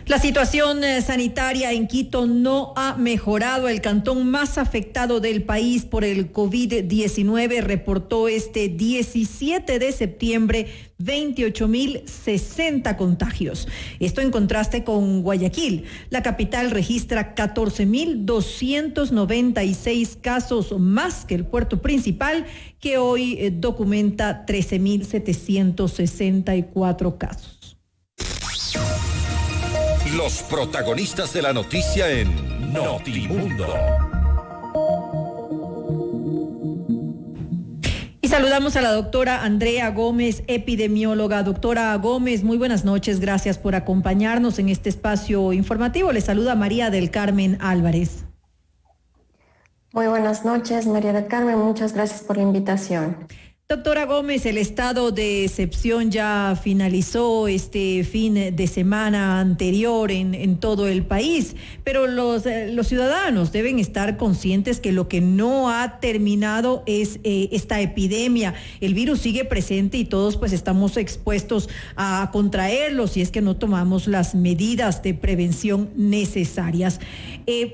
La situación sanitaria en Quito no ha mejorado. El cantón más afectado del país por el COVID-19 reportó este 17 de septiembre 28.060 contagios. Esto en contraste con Guayaquil. La capital registra 14.296 casos más que el puerto principal, que hoy documenta 13.764 casos. Los protagonistas de la noticia en Notimundo. Y saludamos a la doctora Andrea Gómez, epidemióloga. Doctora Gómez, muy buenas noches. Gracias por acompañarnos en este espacio informativo. Le saluda María del Carmen Álvarez. Muy buenas noches, María del Carmen. Muchas gracias por la invitación. Doctora Gómez, el estado de excepción ya finalizó este fin de semana anterior en todo el país, pero los ciudadanos deben estar conscientes que lo que no ha terminado es esta epidemia. El virus sigue presente y todos pues estamos expuestos a contraerlo si es que no tomamos las medidas de prevención necesarias.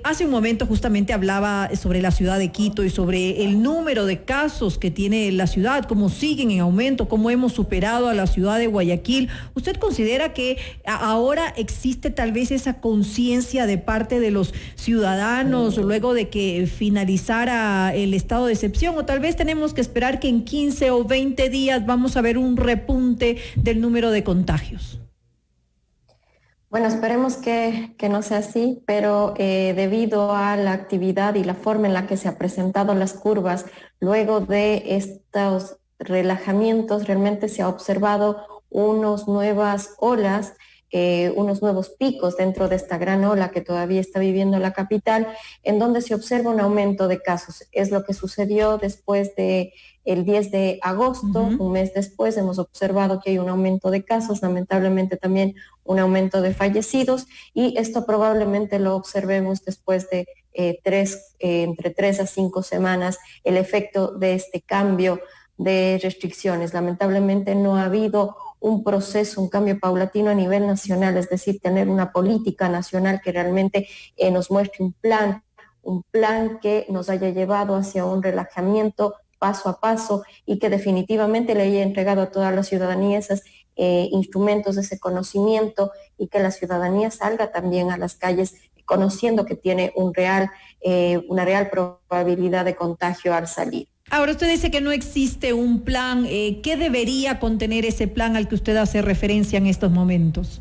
Hace un momento justamente hablaba sobre la ciudad de Quito y sobre el número de casos que tiene la ciudad, cómo siguen en aumento, cómo hemos superado a la ciudad de Guayaquil. ¿Usted considera que ahora existe tal vez esa conciencia de parte de los ciudadanos luego de que finalizara el estado de excepción? O tal vez tenemos que esperar que en 15 o 20 días vamos a ver un repunte del número de contagios. Bueno, esperemos que no sea así, pero debido a la actividad y la forma en la que se han presentado las curvas, luego de estos relajamientos, realmente se ha observado unas nuevas olas, unos nuevos picos dentro de esta gran ola que todavía está viviendo la capital, en donde se observa un aumento de casos. Es lo que sucedió después de el 10 de agosto, un mes después, hemos observado que hay un aumento de casos, lamentablemente también un aumento de fallecidos, y esto probablemente lo observemos después de entre 3 a 5 semanas, el efecto de este cambio de restricciones. Lamentablemente no ha habido un proceso, un cambio paulatino a nivel nacional, es decir, tener una política nacional que realmente nos muestre un plan que nos haya llevado hacia un relajamiento paso a paso y que definitivamente le haya entregado a toda la ciudadanía esos instrumentos, ese conocimiento, y que la ciudadanía salga también a las calles conociendo que tiene una real probabilidad de contagio al salir. Ahora, usted dice que no existe un plan. ¿Qué debería contener ese plan al que usted hace referencia en estos momentos?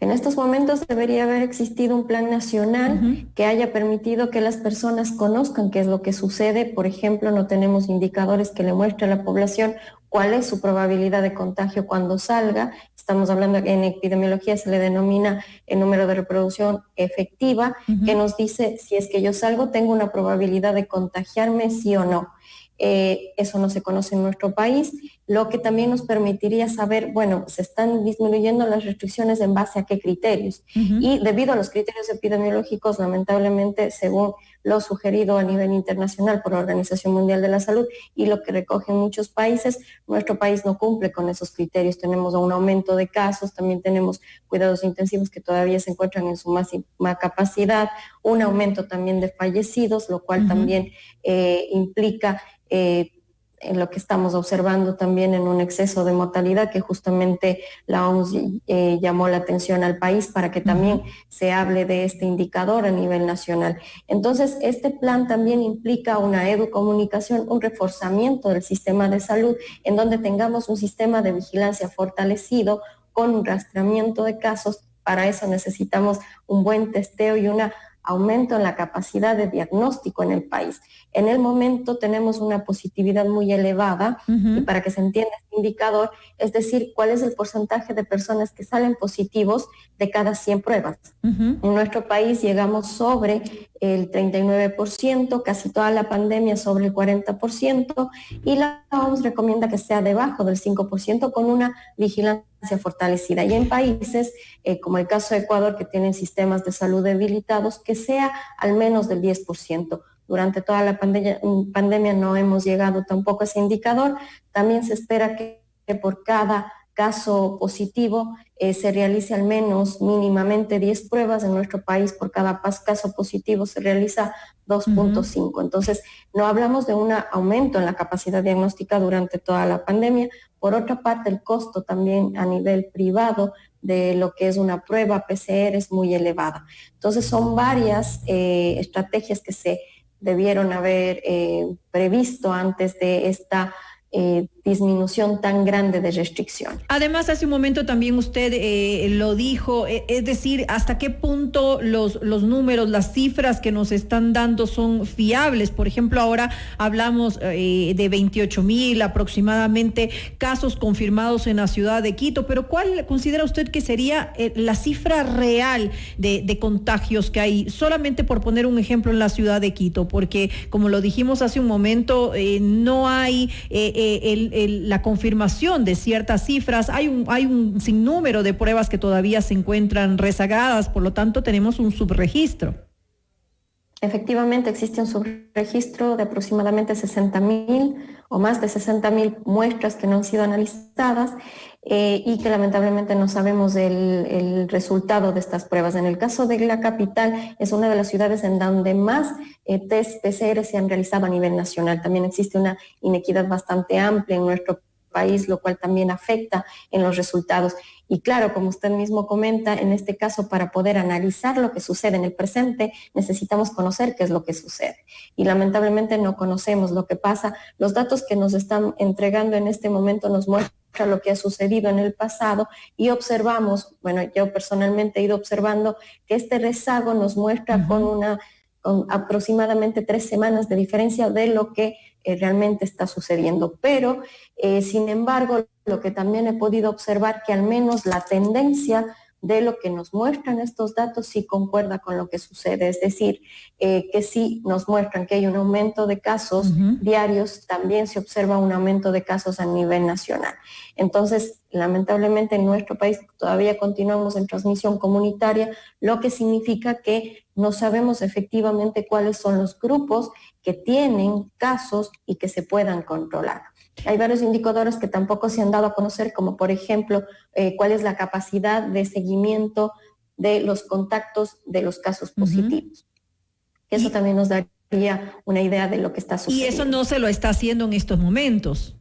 En estos momentos debería haber existido un plan nacional que haya permitido que las personas conozcan qué es lo que sucede. Por ejemplo, no tenemos indicadores que le muestren a la población cuál es su probabilidad de contagio cuando salga. Estamos hablando, en epidemiología se le denomina el número de reproducción efectiva, que nos dice si es que yo salgo, tengo una probabilidad de contagiarme, sí o no. Eso no se conoce en nuestro país, lo que también nos permitiría saber, bueno, se están disminuyendo las restricciones en base a qué criterios. Y debido a los criterios epidemiológicos, lamentablemente, según lo sugerido a nivel internacional por la Organización Mundial de la Salud y lo que recogen muchos países, nuestro país no cumple con esos criterios. Tenemos un aumento de casos, también tenemos cuidados intensivos que todavía se encuentran en su máxima capacidad, un aumento también de fallecidos, lo cual también implica en lo que estamos observando también en un exceso de mortalidad, que justamente la OMS llamó la atención al país para que también se hable de este indicador a nivel nacional. Entonces, este plan también implica una educomunicación, un reforzamiento del sistema de salud, en donde tengamos un sistema de vigilancia fortalecido con un rastreamiento de casos. Para eso necesitamos un buen testeo y un aumento en la capacidad de diagnóstico en el país. En el momento tenemos una positividad muy elevada, y para que se entienda este indicador, es decir, cuál es el porcentaje de personas que salen positivos de cada 100 pruebas. En nuestro país llegamos sobre el 39%, casi toda la pandemia sobre el 40%, y la OMS recomienda que sea debajo del 5% con una vigilancia fortalecida. Y en países como el caso de Ecuador, que tienen sistemas de salud debilitados, que sea al menos del 10%. Durante toda la pandemia no hemos llegado tampoco a ese indicador. También se espera que por cada caso positivo, se realice al menos mínimamente 10 pruebas. En nuestro país por cada caso positivo se realiza 2.5. Entonces, no hablamos de un aumento en la capacidad diagnóstica durante toda la pandemia. Por otra parte, el costo también a nivel privado de lo que es una prueba PCR es muy elevada. Entonces, son varias estrategias que se debieron haber previsto antes de esta disminución tan grande de restricción. Además, hace un momento también usted lo dijo, es decir, hasta qué punto los números, las cifras que nos están dando son fiables. Por ejemplo, ahora hablamos de 28,000 aproximadamente casos confirmados en la ciudad de Quito, pero ¿cuál considera usted que sería la cifra real de contagios que hay? Solamente por poner un ejemplo en la ciudad de Quito, porque como lo dijimos hace un momento, no hay la confirmación de ciertas cifras, hay un sinnúmero de pruebas que todavía se encuentran rezagadas, por lo tanto tenemos un subregistro. Efectivamente, existe un subregistro de aproximadamente 60,000 o más de 60,000 muestras que no han sido analizadas y que lamentablemente no sabemos el resultado de estas pruebas. En el caso de la capital, es una de las ciudades en donde más test PCR se han realizado a nivel nacional. También existe una inequidad bastante amplia en nuestro país, lo cual también afecta en los resultados. Y claro, como usted mismo comenta, en este caso, para poder analizar lo que sucede en el presente, necesitamos conocer qué es lo que sucede. Y lamentablemente no conocemos lo que pasa. Los datos que nos están entregando en este momento nos muestran lo que ha sucedido en el pasado y observamos, bueno, yo personalmente he ido observando que este rezago nos muestra con aproximadamente 3 semanas de diferencia de lo que realmente está sucediendo. Pero, sin embargo, lo que también he podido observar que al menos la tendencia de lo que nos muestran estos datos sí concuerda con lo que sucede, es decir, que sí nos muestran que hay un aumento de casos diarios, también se observa un aumento de casos a nivel nacional. Entonces, lamentablemente en nuestro país todavía continuamos en transmisión comunitaria, lo que significa que no sabemos efectivamente cuáles son los grupos que tienen casos y que se puedan controlar. Hay varios indicadores que tampoco se han dado a conocer, como por ejemplo, cuál es la capacidad de seguimiento de los contactos de los casos positivos. Eso también nos daría una idea de lo que está sucediendo. Y eso no se lo está haciendo en estos momentos.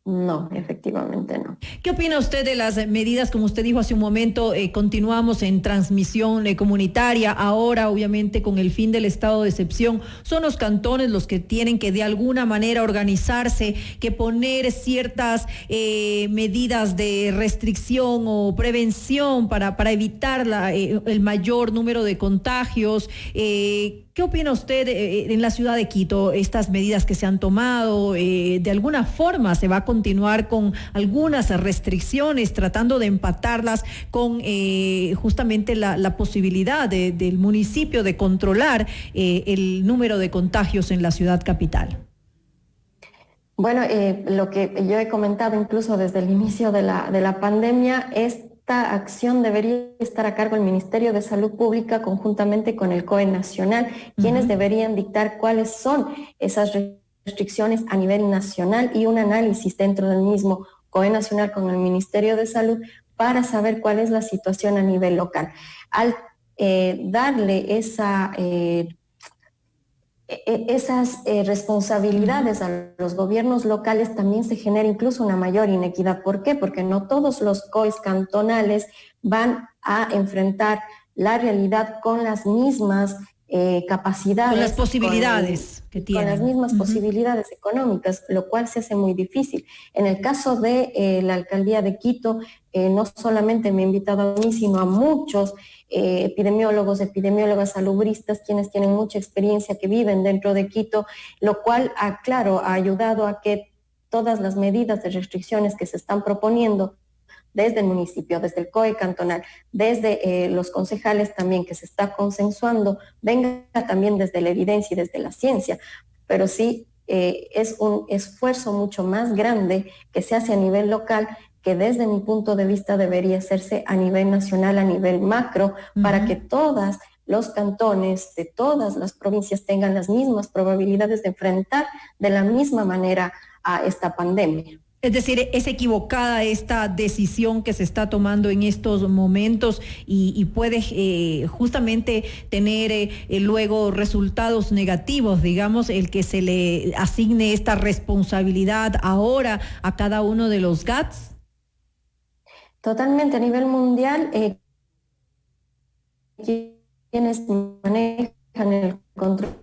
No, efectivamente no. ¿Qué opina usted de las medidas? Como usted dijo hace un momento, continuamos en transmisión comunitaria. Ahora, obviamente, con el fin del estado de excepción, son los cantones los que tienen que de alguna manera organizarse, que poner ciertas medidas de restricción o prevención para evitar el mayor número de contagios. ¿Qué opina usted en la ciudad de Quito? Estas medidas que se han tomado, ¿de alguna forma se va a continuar con algunas restricciones, tratando de empatarlas con justamente la posibilidad del municipio de controlar el número de contagios en la ciudad capital? Bueno, lo que yo he comentado incluso desde el inicio de la pandemia es esta acción debería estar a cargo del Ministerio de Salud Pública conjuntamente con el COE Nacional, quienes deberían dictar cuáles son esas restricciones a nivel nacional y un análisis dentro del mismo COE Nacional con el Ministerio de Salud para saber cuál es la situación a nivel local. Al darle esas responsabilidades a los gobiernos locales, también se genera incluso una mayor inequidad. ¿Por qué? Porque no todos los COEs cantonales van a enfrentar la realidad con las mismas capacidades. Con las posibilidades que tienen. Con las mismas posibilidades económicas, lo cual se hace muy difícil. En el caso de la alcaldía de Quito, no solamente me ha invitado a mí, sino a muchos epidemiólogos, epidemiólogas salubristas, quienes tienen mucha experiencia, que viven dentro de Quito, lo cual, claro, ha ayudado a que todas las medidas de restricciones que se están proponiendo desde el municipio, desde el COE cantonal, desde los concejales también que se está consensuando, venga también desde la evidencia y desde la ciencia, pero sí es un esfuerzo mucho más grande que se hace a nivel local, que desde mi punto de vista debería hacerse a nivel nacional, a nivel macro, para que todos los cantones de todas las provincias tengan las mismas probabilidades de enfrentar de la misma manera a esta pandemia. Es decir, es equivocada esta decisión que se está tomando en estos momentos y puede justamente tener luego resultados negativos, digamos, el que se le asigne esta responsabilidad ahora a cada uno de los GATS. Totalmente, a nivel mundial, quienes manejan el control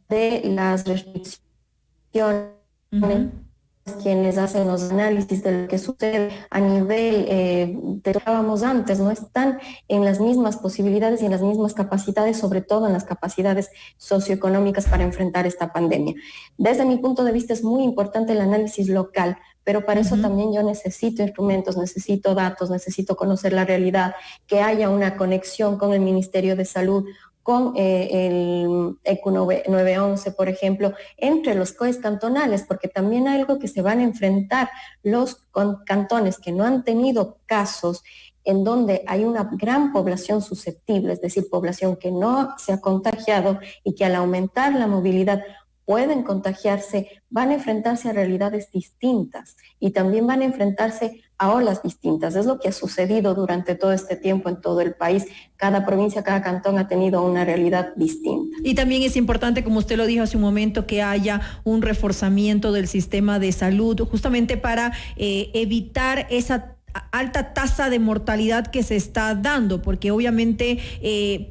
de las restricciones, quienes hacen los análisis de lo que sucede a nivel, de lo que hablábamos antes, no están en las mismas posibilidades y en las mismas capacidades, sobre todo en las capacidades socioeconómicas para enfrentar esta pandemia. Desde mi punto de vista es muy importante el análisis local, pero para eso también yo necesito instrumentos, necesito datos, necesito conocer la realidad, que haya una conexión con el Ministerio de Salud, con el ECU 911, por ejemplo, entre los COEs cantonales, porque también hay algo que se van a enfrentar los cantones que no han tenido casos en donde hay una gran población susceptible, es decir, población que no se ha contagiado y que al aumentar la movilidad pueden contagiarse, van a enfrentarse a realidades distintas y también van a enfrentarse a olas distintas. Es lo que ha sucedido durante todo este tiempo en todo el país. Cada provincia, cada cantón ha tenido una realidad distinta. Y también es importante, como usted lo dijo hace un momento, que haya un reforzamiento del sistema de salud, justamente para evitar esa alta tasa de mortalidad que se está dando, porque obviamente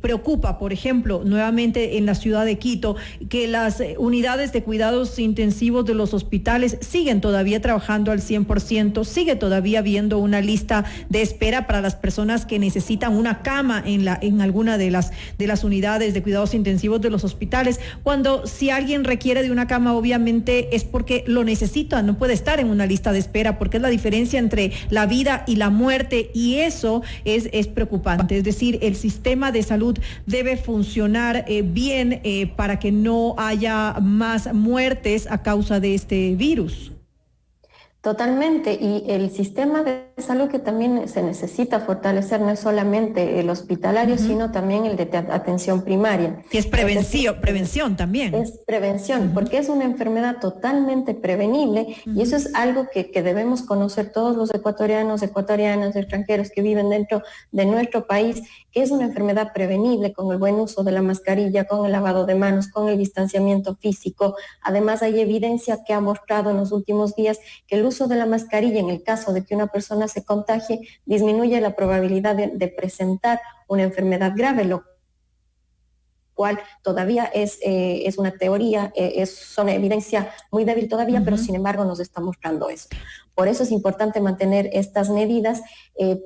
preocupa, por ejemplo, nuevamente en la ciudad de Quito, que las unidades de cuidados intensivos de los hospitales siguen todavía trabajando al 100%, sigue todavía habiendo una lista de espera para las personas que necesitan una cama en alguna de las unidades de cuidados intensivos de los hospitales, cuando si alguien requiere de una cama, obviamente es porque lo necesita, no puede estar en una lista de espera, porque es la diferencia entre la vida y la muerte, y eso es preocupante. Es decir, el sistema de salud debe funcionar bien para que no haya más muertes a causa de este virus. Totalmente, y el sistema de salud que también se necesita fortalecer no es solamente el hospitalario, sino también el de atención primaria. Que es prevención también. Es prevención, porque es una enfermedad totalmente prevenible y eso es algo que debemos conocer todos los ecuatorianos, ecuatorianas, extranjeros que viven dentro de nuestro país, que es una enfermedad prevenible con el buen uso de la mascarilla, con el lavado de manos, con el distanciamiento físico. Además, hay evidencia que ha mostrado en los últimos días que el uso de la mascarilla, en el caso de que una persona se contagie, disminuye la probabilidad de presentar una enfermedad grave, lo cual todavía es una teoría, es una evidencia muy débil todavía, pero sin embargo nos está mostrando eso. Por eso es importante mantener estas medidas,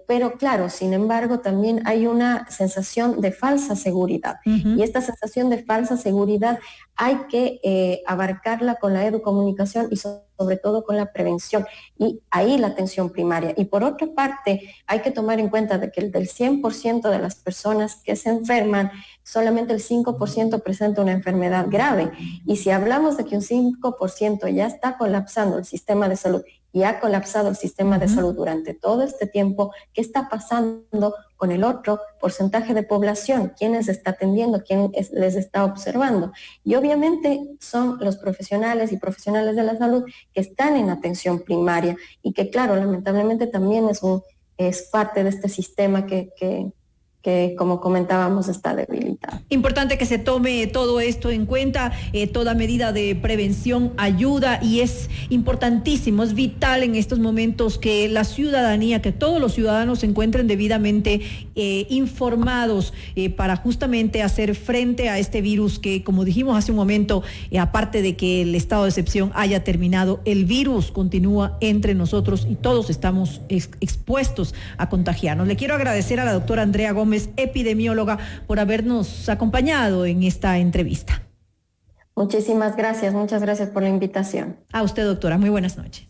pero claro, sin embargo, también hay una sensación de falsa seguridad. Y esta sensación de falsa seguridad hay que abarcarla con la educomunicación y sobre todo con la prevención. Y ahí la atención primaria. Y por otra parte, hay que tomar en cuenta de que del 100% de las personas que se enferman, solamente el 5% presenta una enfermedad grave. Y si hablamos de que un 5% ya está colapsando el sistema de salud y ha colapsado el sistema de salud durante todo este tiempo, ¿qué está pasando con el otro porcentaje de población? ¿Quién les está atendiendo? ¿Quién les está observando? Y obviamente son los profesionales y profesionales de la salud que están en atención primaria y que, claro, lamentablemente también es parte de este sistema que, como comentábamos, está debilitado. Importante que se tome todo esto en cuenta, toda medida de prevención ayuda, y es importantísimo, es vital en estos momentos que la ciudadanía, que todos los ciudadanos se encuentren debidamente informados para justamente hacer frente a este virus que, como dijimos hace un momento, aparte de que el estado de excepción haya terminado, el virus continúa entre nosotros y todos estamos expuestos a contagiarnos. Le quiero agradecer a la doctora Andrea Gómez, epidemióloga, por habernos acompañado en esta entrevista. Muchísimas gracias, muchas gracias por la invitación. A usted, doctora, muy buenas noches.